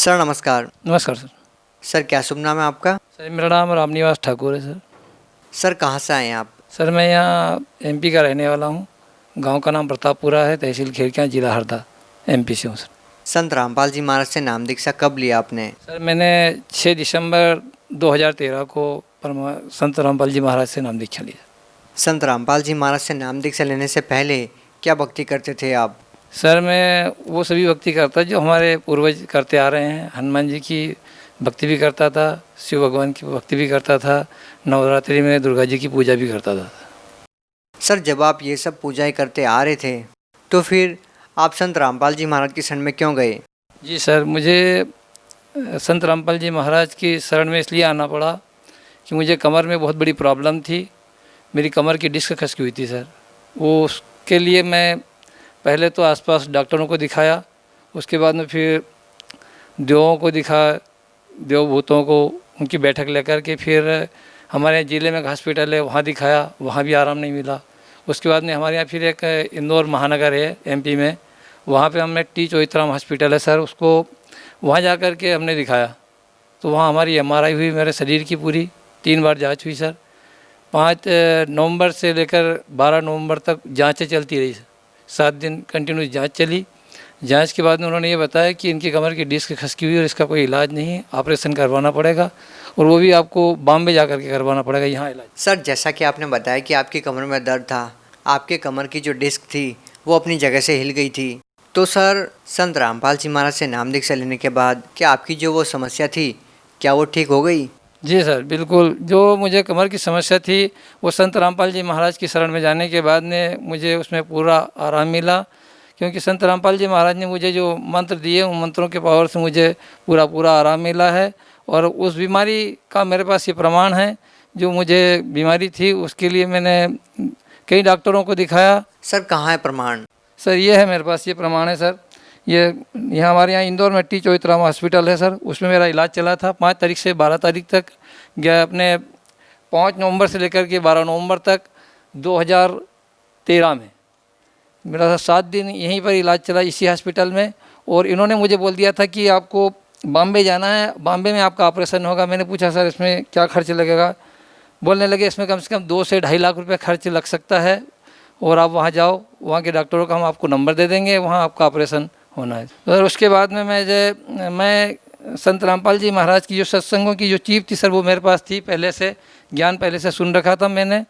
Sir नमस्कार। नमस्कार sir. Sir क्या शुभ नाम है आपका? सर मेरा नाम रामनिवास ठाकुर है सर। सर कहाँ से आए हैं आप? सर मैं यहाँ एमपी का रहने वाला हूँ। गांव का नाम प्रतापपुरा है, तहसील खैरकियाँ, जिला हरदा, एमपी से हूँ सर। संत रामपाल जी महाराज से नाम दीक्षा कब लिया आपने? सर मैंने 6 दिसंबर 2013 को संत रामपाल जी महाराज से नाम दीक्षा लिया। संत रामपाल जी महाराज से नाम दीक्षा लेने से पहले क्या भक्ति करते थे आप? सर मैं वो सभी भक्ति करता जो हमारे पूर्वज करते आ रहे हैं। हनुमान जी की भक्ति भी करता था, शिव भगवान की भक्ति भी करता था, नवरात्रि में दुर्गा जी की पूजा भी करता था। सर जब आप ये सब पूजाएं करते आ रहे थे तो फिर आप संत रामपाल जी महाराज की शरण में क्यों गए? जी सर, मुझे संत रामपाल जी महाराज की शरण में इसलिए आना पड़ा कि मुझे कमर में बहुत बड़ी प्रॉब्लम थी। मेरी कमर की डिस्क खसकी हुई थी सर। वो उसके लिए मैं पहले तो आसपास डॉक्टरों को दिखाया, उसके बाद में फिर देवों को दिखाया, देव भूतों को, उनकी बैठक लेकर के फिर हमारे ज़िले में एक हॉस्पिटल है वहाँ दिखाया, वहाँ भी आराम नहीं मिला। उसके बाद में हमारे यहाँ फिर एक इंदौर महानगर है एमपी में, वहाँ पे हमने टी चौधरी हॉस्पिटल है सर, उसको वहाँ जा कर के हमने दिखाया। तो वहाँ हमारी एमआरआई हुई, मेरे शरीर की पूरी 3 बार जांच हुई सर। 5 नवंबर से लेकर 12 नवंबर तक जांचें चलती रही सर। 7 दिन कंटिन्यूस जांच चली। जांच के बाद में उन्होंने ये बताया कि इनकी कमर की डिस्क खसकी हुई और इसका कोई इलाज नहीं है, ऑपरेशन करवाना पड़ेगा और वो भी आपको बॉम्बे जा कर के करवाना पड़ेगा, यहाँ इलाज। सर जैसा कि आपने बताया कि आपकी कमर में दर्द था, आपके कमर की जो डिस्क थी वो अपनी जगह से हिल गई थी, तो सर संत रामपाल जी महाराज से नाम दीक्षा लेने के बाद क्या आपकी जो वो समस्या थी क्या वो ठीक हो गई? जी सर बिल्कुल, जो मुझे कमर की समस्या थी वो संत रामपाल जी महाराज की शरण में जाने के बाद में मुझे उसमें पूरा आराम मिला, क्योंकि संत रामपाल जी महाराज ने मुझे जो मंत्र दिए उन मंत्रों के पावर से मुझे पूरा आराम मिला है। और उस बीमारी का मेरे पास ये प्रमाण है, जो मुझे बीमारी थी उसके लिए मैंने कई डॉक्टरों को दिखाया। सर कहाँ है प्रमाण? सर ये है मेरे पास, ये प्रमाण है सर। ये यहाँ हमारे यहाँ इंदौर में टी चौधरी हॉस्पिटल है सर, उसमें मेरा इलाज चला था 5 तारीख से 12 तारीख तक गया, अपने 5 नवंबर से लेकर के 12 नवंबर तक 2013 में मेरा 7 दिन यहीं पर इलाज चला इसी हॉस्पिटल में। और इन्होंने मुझे बोल दिया था कि आपको बॉम्बे जाना है, बॉम्बे में आपका ऑपरेशन होगा। मैंने पूछा सर इसमें क्या खर्च लगेगा? बोलने लगे इसमें कम से कम 2 से 2.5 लाख रुपये खर्च लग सकता है और आप वहाँ जाओ, वहाँ के डॉक्टरों का हम आपको नंबर दे देंगे, वहाँ आपका ऑपरेशन होना है। तो उसके बाद में मैं संत रामपाल जी महाराज की जो सत्संगों की जो चीप थी सर वो मेरे पास थी, पहले से ज्ञान पहले से सुन रखा था मैंने।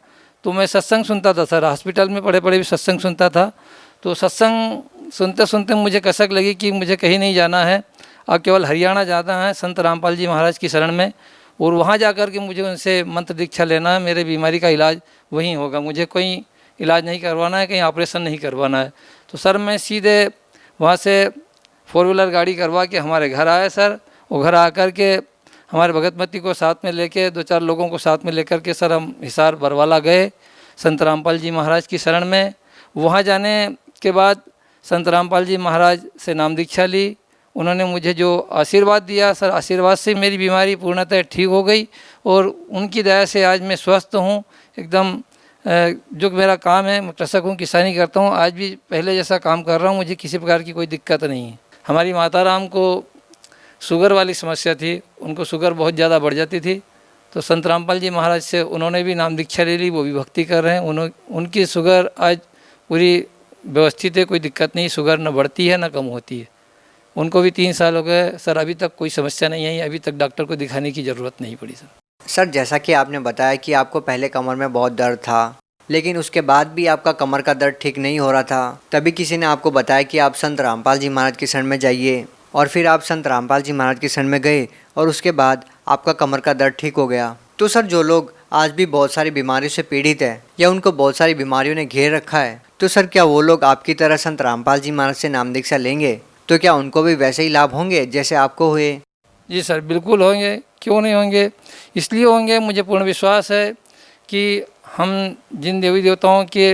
तो मैं सत्संग सुनता था सर, हॉस्पिटल में पड़े भी सत्संग सुनता था। तो सत्संग सुनते सुनते मुझे कसक लगी कि मुझे कहीं नहीं जाना है, अब केवल हरियाणा जाना है संत रामपाल जी महाराज की शरण में, और वहाँ जा कर के मुझे उनसे मंत्र दीक्षा लेना है। मेरे बीमारी का इलाज वहीं होगा, मुझे कोई इलाज नहीं करवाना है, कहीं ऑपरेशन नहीं करवाना है। तो सर मैं सीधे वहाँ से 4 व्हीलर गाड़ी करवा के हमारे घर आए सर। वो घर आकर के हमारे भगतमती को साथ में लेके 2-4 लोगों को साथ में लेकर के सर हम हिसार बरवाला गए संत रामपाल जी महाराज की शरण में। वहाँ जाने के बाद संत रामपाल जी महाराज से नाम दीक्षा ली। उन्होंने मुझे जो आशीर्वाद दिया सर, आशीर्वाद से मेरी बीमारी पूर्णतः ठीक हो गई और उनकी दया से आज मैं स्वस्थ हूँ एकदम। जो मेरा काम है, मैं कृषक हूँ, किसानी करता हूँ, आज भी पहले जैसा काम कर रहा हूँ, मुझे किसी प्रकार की कोई दिक्कत नहीं है। हमारी माता राम को शुगर वाली समस्या थी, उनको शुगर बहुत ज़्यादा बढ़ जाती थी, तो संत रामपाल जी महाराज से उन्होंने भी नाम दीक्षा ले ली, वो भी भक्ति कर रहे हैं। उनकी शुगर आज पूरी व्यवस्थित है, कोई दिक्कत नहीं, शुगर न बढ़ती है न कम होती है। उनको भी 3 साल हो गए सर, अभी तक कोई समस्या नहीं आई, अभी तक डॉक्टर को दिखाने की ज़रूरत नहीं पड़ी सर। सर जैसा कि आपने बताया कि आपको पहले कमर में बहुत दर्द था, लेकिन उसके बाद भी आपका कमर का दर्द ठीक नहीं हो रहा था, तभी किसी ने आपको बताया कि आप संत रामपाल जी महाराज की शरण में जाइए, और फिर आप संत रामपाल जी महाराज की शरण में गए और उसके बाद आपका कमर का दर्द ठीक हो गया। तो सर जो लोग आज भी बहुत सारी बीमारियों से पीड़ित है या उनको बहुत सारी बीमारियों ने घेर रखा है, तो सर क्या वो लोग आपकी तरह संत रामपाल जी महाराज से नाम दीक्षा लेंगे तो क्या उनको भी वैसे ही लाभ होंगे जैसे आपको हुए? जी सर बिल्कुल होंगे, क्यों नहीं होंगे, इसलिए होंगे, मुझे पूर्ण विश्वास है कि हम जिन देवी देवताओं के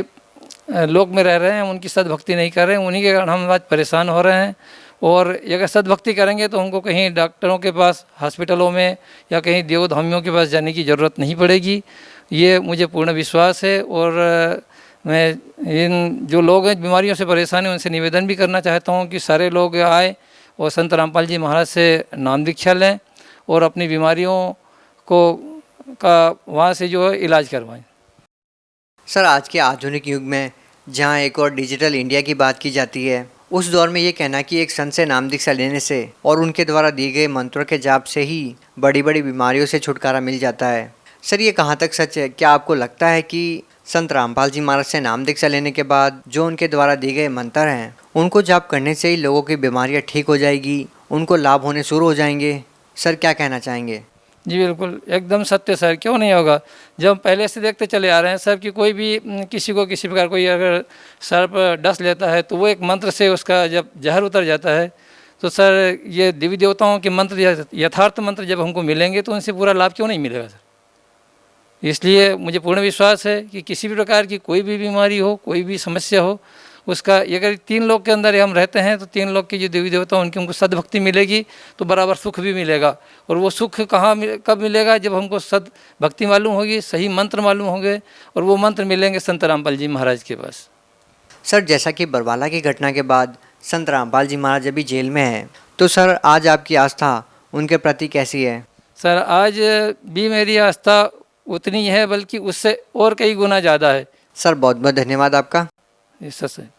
लोक में रह रहे हैं उनकी सद्भक्ति नहीं कर रहे हैं, उन्हीं के कारण हम आज परेशान हो रहे हैं। और अगर सद्भक्ति करेंगे तो हमको कहीं डॉक्टरों के पास, हॉस्पिटलों में या कहीं देवधामियों के पास जाने की ज़रूरत नहीं पड़ेगी, ये मुझे पूर्ण विश्वास है। और मैं इन जो लोग हैं बीमारियों से परेशान हैं उनसे निवेदन भी करना चाहता हूँ कि सारे लोग आए और संत रामपाल जी महाराज से नाम दीक्षा लें और अपनी बीमारियों को का वहाँ से जो है इलाज करवाएं। सर, आज के आधुनिक युग में जहाँ एक और डिजिटल इंडिया की बात की जाती है, उस दौर में ये कहना कि एक संत से नाम दीक्षा लेने से और उनके द्वारा दिए गए मंत्रों के जाप से ही बड़ी बड़ी बीमारियों से छुटकारा मिल जाता है। सर, ये कहाँ तक सच है? क्या आपको लगता है कि संत रामपाल जी महाराज से नाम दीक्षा लेने के बाद जो उनके द्वारा दिए गए मंत्र हैं, उनको जाप करने से ही लोगों की बीमारियाँ ठीक हो जाएगी, उनको लाभ होने शुरू हो जाएंगे? सर, क्या कहना चाहेंगे? जी बिल्कुल, एकदम सत्य सर, क्यों नहीं होगा। जब पहले से देखते चले आ रहे हैं सर कि कोई भी किसी को किसी प्रकार कोई अगर सर पर डस लेता है तो वो एक मंत्र से उसका जब जहर उतर जाता है, तो सर ये देवी देवताओं के मंत्र, यथार्थ मंत्र जब हमको मिलेंगे तो उनसे पूरा लाभ क्यों नहीं मिलेगा सर। इसलिए मुझे पूर्ण विश्वास है कि किसी भी प्रकार की कोई भी बीमारी हो, कोई भी समस्या हो, उसका अगर 3 लोक के अंदर हम रहते हैं तो 3 लोक की जो देवी देवता उनकी हमको सद्भक्ति मिलेगी तो बराबर सुख भी मिलेगा। और वो सुख कब मिलेगा? जब हमको सद्भक्ति मालूम होगी, सही मंत्र मालूम होंगे, और वो मंत्र मिलेंगे संत रामपाल जी महाराज के पास। सर, जैसा कि बरवाला की घटना के बाद संत रामपाल जी महाराज अभी जेल में हैं, तो सर आज आपकी आस्था उनके प्रति कैसी है? सर, आज भी मेरी आस्था उतनी है, बल्कि उससे और कई गुना ज़्यादा है। सर, बहुत बहुत धन्यवाद आपका। सच है।